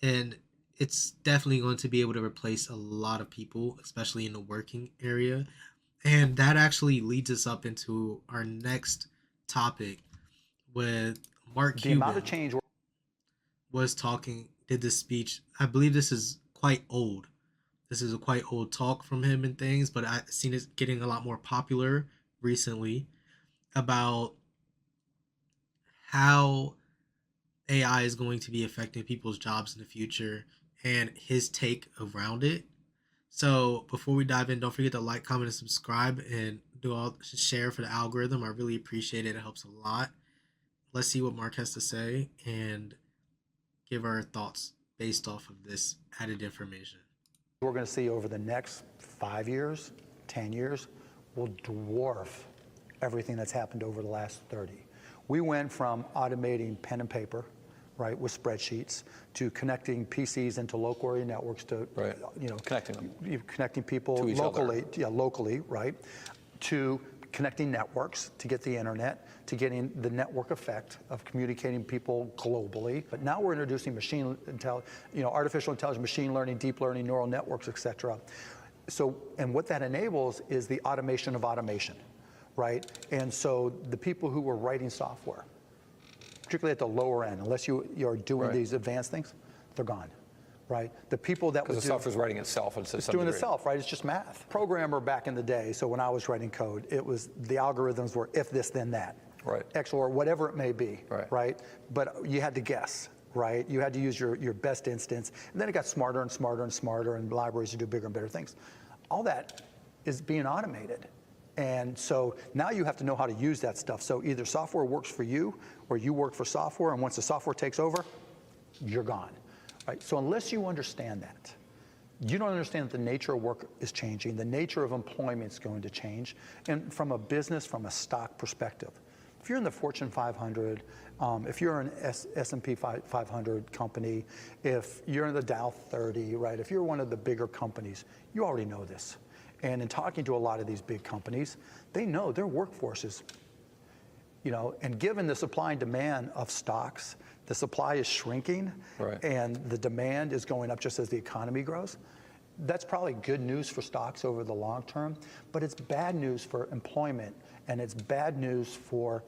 and it's definitely going to be able to replace a lot of people, especially in the working area. And that actually leads us up into our next topic with Mark The amount of Cuban change. did this speech. I believe this is quite old. This is a quite old talk from him and things, but I've seen it getting a lot more popular recently about how AI is going to be affecting people's jobs in the future and his take around it. So before we dive in, don't forget to like, comment, and subscribe, and do all share for the algorithm. I really appreciate it. It helps a lot. Let's see what Mark has to say and give our thoughts based off of this added information. We're going to see over the next 5 years, 10 years, will dwarf everything that's happened over the last 30. We went from automating pen and paper, right, with spreadsheets, to connecting PCs into local area networks to, right. Connecting them, connecting people to each locally, other. Locally, right, to connecting networks to get the internet, to getting the network effect of communicating people globally. But now we're introducing artificial intelligence, machine learning, deep learning, neural networks, et cetera. So, and what that enables is the automation of automation, right? And so the people who were writing software, particularly at the lower end, unless you're doing these advanced things, they're gone. Right? The people that because the software's writing itself. It's doing itself, right? It's just math. Programmer back in the day, so when I was writing code, it was the algorithms were if this, then that. Right. X or whatever it may be. Right. But you had to guess, right? You had to use your best instance. And then it got smarter and smarter and smarter, and libraries to do bigger and better things. All that is being automated. And so now you have to know how to use that stuff. So either software works for you or you work for software, and once the software takes over, you're gone. Right? So unless you understand that, you don't understand that the nature of work is changing, the nature of employment is going to change, and from a business, from a stock perspective. If you're in the Fortune 500, if you're an S&P 500 company, if you're in the Dow 30, right, if you're one of the bigger companies, you already know this. And in talking to a lot of these big companies, they know their workforces, and given the supply and demand of stocks, the supply is shrinking, and the demand is going up just as the economy grows. That's probably good news for stocks over the long term, but it's bad news for employment, and it's bad news for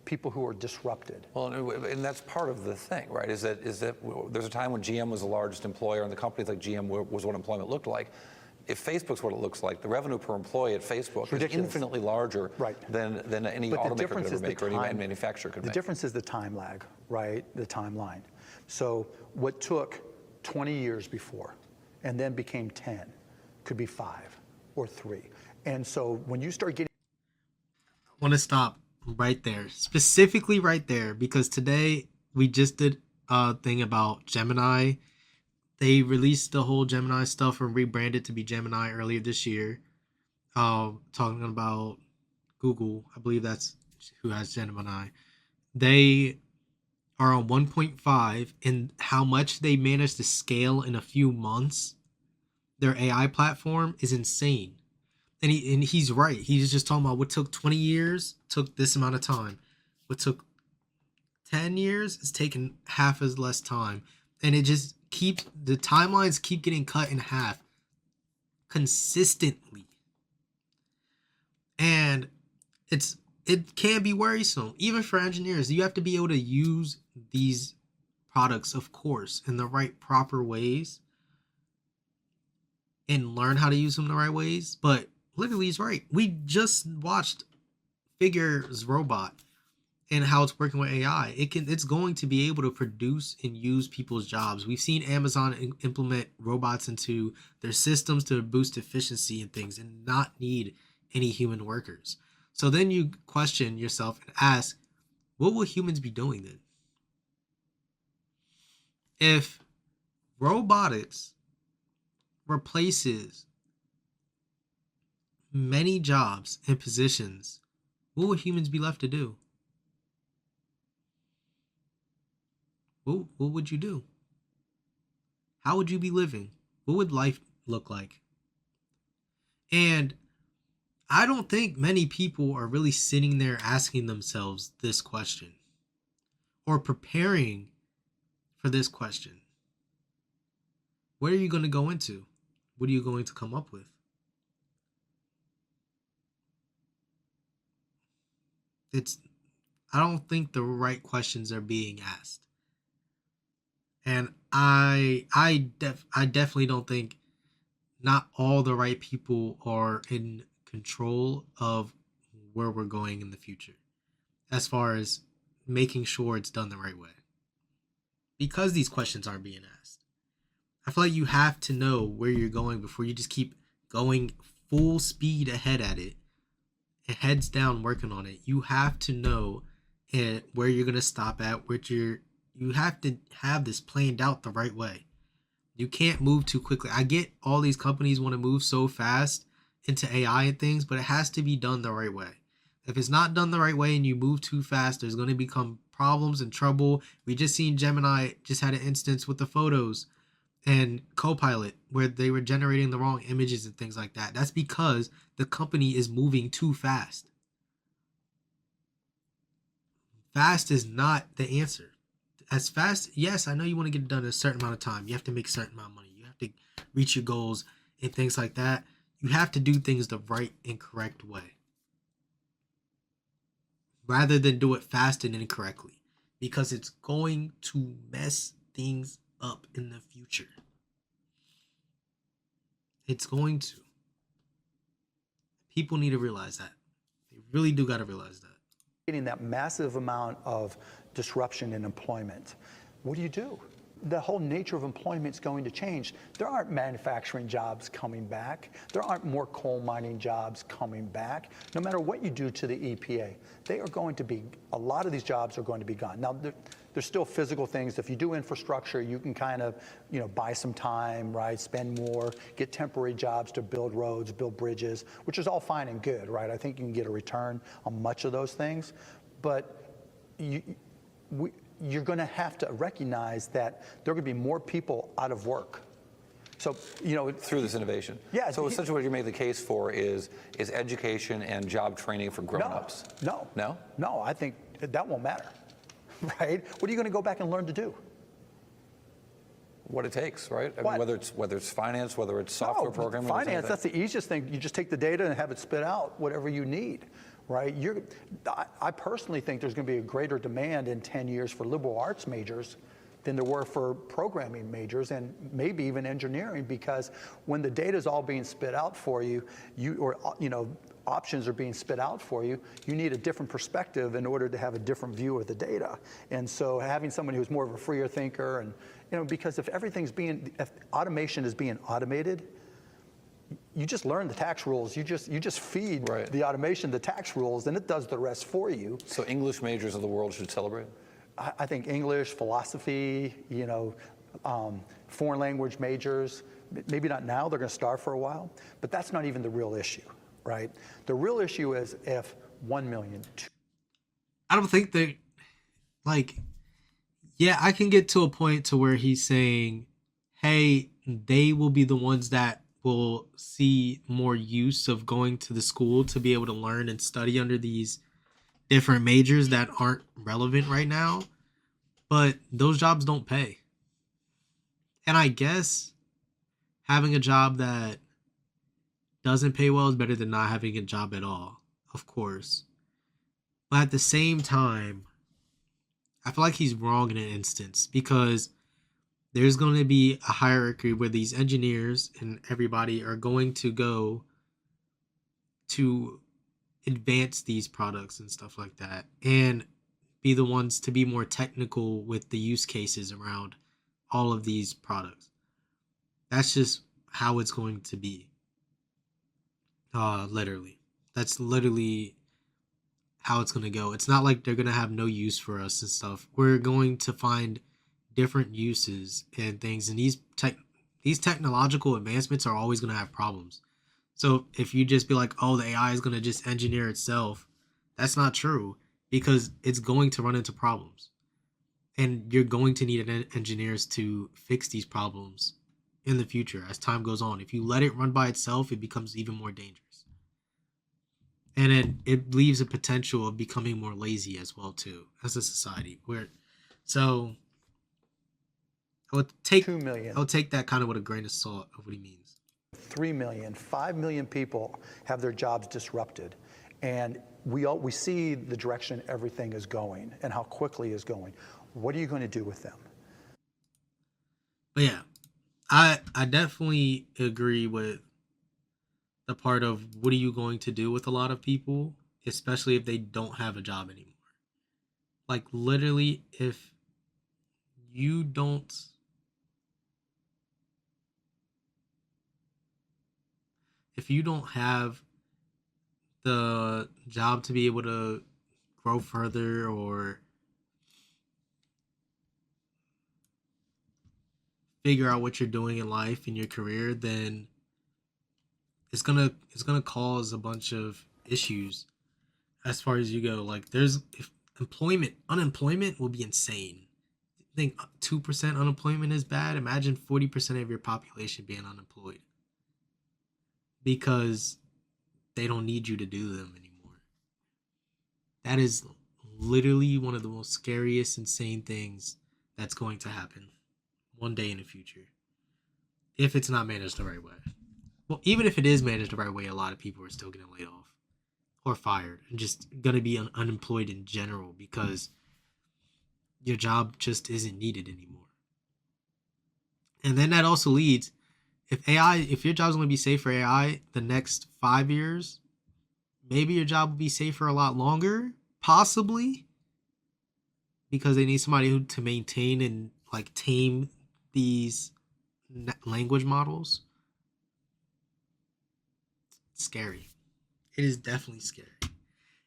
people who are disrupted. Well, and that's part of the thing, right? Is that there's a time when GM was the largest employer, and the companies like GM was what employment looked like. If Facebook's what it looks like, the revenue per employee at Facebook is infinitely larger than any automaker could ever make or any manufacturer could make. The difference is the time lag, right? The timeline. So what took 20 years before and then became 10 could be 5 or 3. And so when you start getting... I want to stop right there, specifically right there, because today we just did a thing about Gemini. They released the whole Gemini stuff and rebranded to be Gemini earlier this year. Talking about Google, I believe that's who has Gemini. They are on 1.5, and how much they managed to scale in a few months, their AI platform is insane. And he's right. He's just talking about what took 20 years, took this amount of time. What took 10 years is taking half as less time. And it just the timelines keep getting cut in half consistently. And it can be worrisome, even for engineers. You have to be able to use these products, of course, in the right proper ways and learn how to use them the right ways. But literally, he's right. We just watched Figure's robot and how it's working with AI. It's going to be able to produce and use people's jobs. We've seen Amazon implement robots into their systems to boost efficiency and things and not need any human workers. So then you question yourself and ask, what will humans be doing then? If robotics replaces many jobs and positions, what would humans be left to do? What would you do? How would you be living? What would life look like? And I don't think many people are really sitting there asking themselves this question or preparing for this question. where are you going to go into? What are you going to come up with? It's I don't think the right questions are being asked. And I definitely don't think not all the right people are in control of where we're going in the future as far as making sure it's done the right way. Because these questions aren't being asked. I feel like you have to know where you're going before you just keep going full speed ahead at it and heads down working on it. You have to know where you're gonna stop at, you have to have this planned out the right way. You can't move too quickly. I get all these companies want to move so fast into AI and things, but it has to be done the right way. If it's not done the right way and you move too fast, there's going to become problems and trouble. We just seen Gemini just had an instance with the photos and Copilot where they were generating the wrong images and things like that. That's because the company is moving too fast. Fast is not the answer. As fast, yes, I know you want to get it done in a certain amount of time. You have to make a certain amount of money. You have to reach your goals and things like that. You have to do things the right and correct way rather than do it fast and incorrectly, because it's going to mess things up in the future. It's going to. People need to realize that. They really do got to realize that. Getting that massive amount of disruption in employment, what do? The whole nature of employment is going to change. There aren't manufacturing jobs coming back. There aren't more coal mining jobs coming back. No matter what you do to the EPA, they are going to be, a lot of these jobs are going to be gone. Now, there's still physical things. If you do infrastructure, you can kind of, buy some time, right? Spend more, get temporary jobs to build roads, build bridges, which is all fine and good, right? I think you can get a return on much of those things. But you're going to have to recognize that there are going to be more people out of work. So, through this innovation. Yeah. So essentially what you make the case for is education and job training for grown-ups. No. No? No, I think that won't matter, right? What are you going to go back and learn to do? What it takes, right? I mean, whether it's finance, whether it's software programming. Finance, that's the easiest thing. You just take the data and have it spit out whatever you need. Right? I personally think there's going to be a greater demand in 10 years for liberal arts majors than there were for programming majors and maybe even engineering, because when the data is all being spit out for you, options are being spit out for you, you need a different perspective in order to have a different view of the data. And so having somebody who's more of a freer thinker and, because if automation is being automated, you just learn the tax rules. You just feed the automation the tax rules, and it does the rest for you. So English majors of the world should celebrate? I think English, philosophy, foreign language majors, maybe not now, they're going to starve for a while, but that's not even the real issue, right? The real issue is if 1 million. I don't think they, I can get to a point to where he's saying, hey, they will be the ones that will see more use of going to the school to be able to learn and study under these different majors that aren't relevant right now. But those jobs don't pay. And I guess having a job that doesn't pay well is better than not having a job at all, of course. But at the same time, I feel like he's wrong in an instance, because there's going to be a hierarchy where these engineers and everybody are going to go to advance these products and stuff like that, and be the ones to be more technical with the use cases around all of these products. That's just how it's going to be. Literally. That's literally how it's going to go. It's not like they're going to have no use for us and stuff. We're going to find different uses and things, and these technological advancements are always going to have problems. So if you just be like, oh, the AI is going to just engineer itself, that's not true, because it's going to run into problems, and you're going to need engineers to fix these problems in the future as time goes on. If you let it run by itself, it becomes even more dangerous, and it leaves a potential of becoming more lazy as well too, as a society. I would take 2 million. I would take that kind of with a grain of salt of what he means. 3 million, 5 million people have their jobs disrupted. And we see the direction everything is going and how quickly it's going. What are you going to do with them? But yeah, I definitely agree with the part of what are you going to do with a lot of people, especially if they don't have a job anymore. Like literally, you don't if you don't have the job to be able to grow further or figure out what you're doing in life in your career, then it's gonna cause a bunch of issues as far as you go. Like there's if unemployment will be insane. I think 2% unemployment is bad. Imagine 40% of your population being unemployed because they don't need you to do them anymore. That is literally one of the most scariest, insane things that's going to happen one day in the future if it's not managed the right way. Well, even if it is managed the right way, a lot of people are still getting laid off or fired and just going to be unemployed in general because your job just isn't needed anymore. And then that also leads if your job's going to be safe for AI the next 5 years, maybe your job will be safe for a lot longer, possibly, because they need somebody to maintain and like tame these language models. It's scary. It is definitely scary.